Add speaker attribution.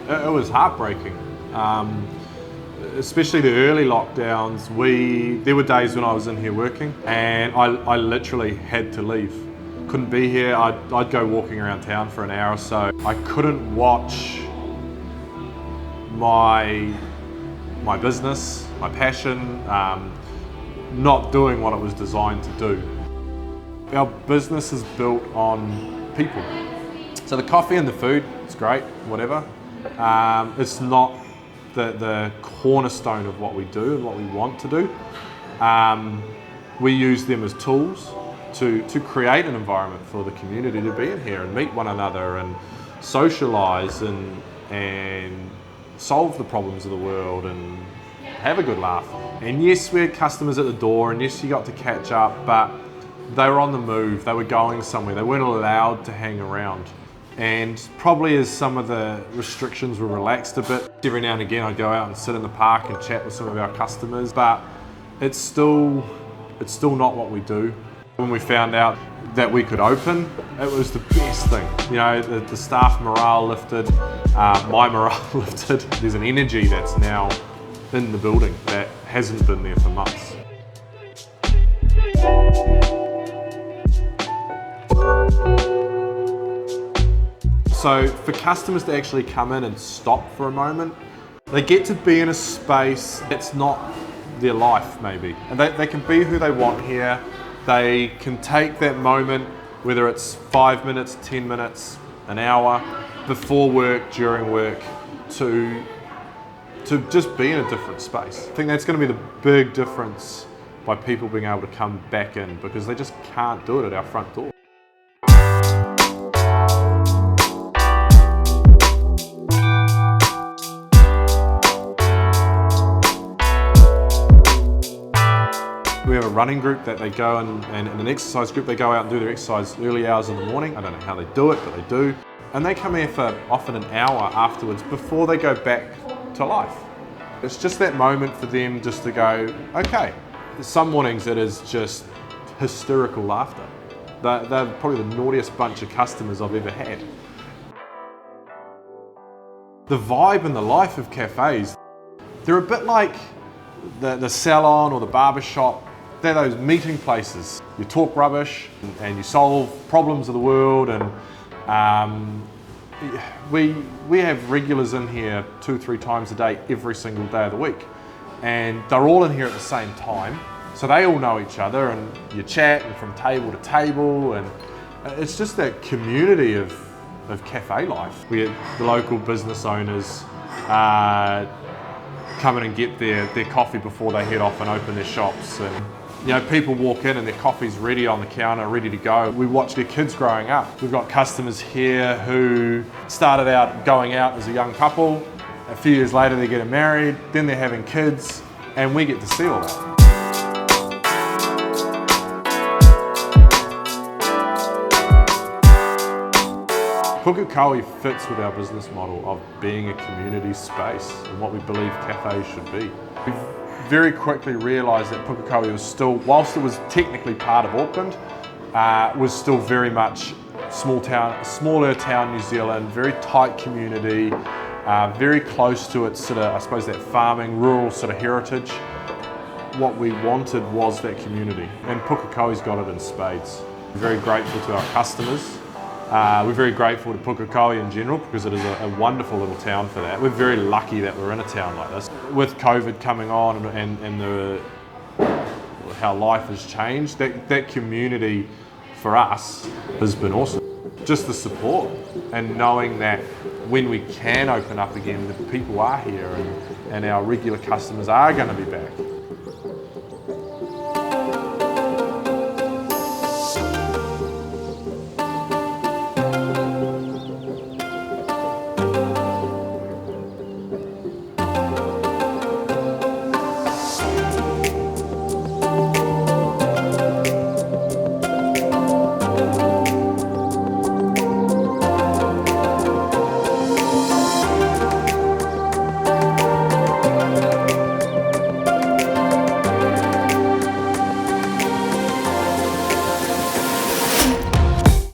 Speaker 1: It was heartbreaking. Especially the early lockdowns, there were days when I was in here working and I literally had to leave. Couldn't be here. I'd go walking around town for an hour or so. I couldn't watch my business, my passion, not doing what it was designed to do. Our business is built on people. So the coffee and the food, it's great, whatever. It's not the cornerstone of what we do and what we want to do. We use them as tools to create an environment for the community to be in here and meet one another and socialise and solve the problems of the world and have a good laugh. And yes, we had customers at the door, and yes, you got to catch up, but they were on the move, they were going somewhere, they weren't allowed to hang around. And probably as some of the restrictions were relaxed a bit, every now and again I'd go out and sit in the park and chat with some of our customers, but it's still not what we do. When we found out that we could open, it was the best thing. You know, the staff morale lifted, my morale lifted. There's an energy that's now in the building that hasn't been there for months. So for customers to actually come in and stop for a moment, they get to be in a space that's not their life maybe. And they can be who they want here. They can take that moment, whether it's 5 minutes, 10 minutes, an hour, before work, during work, to just be in a different space. I think that's going to be the big difference by people being able to come back in, because they just can't do it at our front door. We have a running group that they go and an exercise group, they go out and do their exercise early hours in the morning. I don't know how they do it, but they do. And they come here for often an hour afterwards before they go back to life. It's just that moment for them just to go, okay. Some mornings it is just hysterical laughter. They're probably the naughtiest bunch of customers I've ever had. The vibe and the life of cafes, they're a bit like the salon or the barber shop. They're those meeting places. You talk rubbish and you solve problems of the world, and we have regulars in here 2-3 times a day every single day of the week, and they're all in here at the same time, so they all know each other and you chat and from table to table, and it's just that community of cafe life. We get the local business owners come in and get their coffee before they head off and open their shops, and you know, people walk in and their coffee's ready on the counter, ready to go. We watch their kids growing up. We've got customers here who started out going out as a young couple. A few years later they're getting married, then they're having kids, and we get to see all that. Pukekohe fits with our business model of being a community space and what we believe cafes should be. We've very quickly realised that Pukekohe was still, whilst it was technically part of Auckland, was still very much smaller town New Zealand, very tight community, very close to its sort of, I suppose, that farming, rural sort of heritage. What we wanted was that community, and Pukekohe's got it in spades. We're very grateful to our customers. We're very grateful to Pukekohe in general, because it is a wonderful little town for that. We're very lucky that we're in a town like this. With COVID coming on and how life has changed, that community for us has been awesome. Just the support and knowing that when we can open up again, the people are here and our regular customers are going to be back.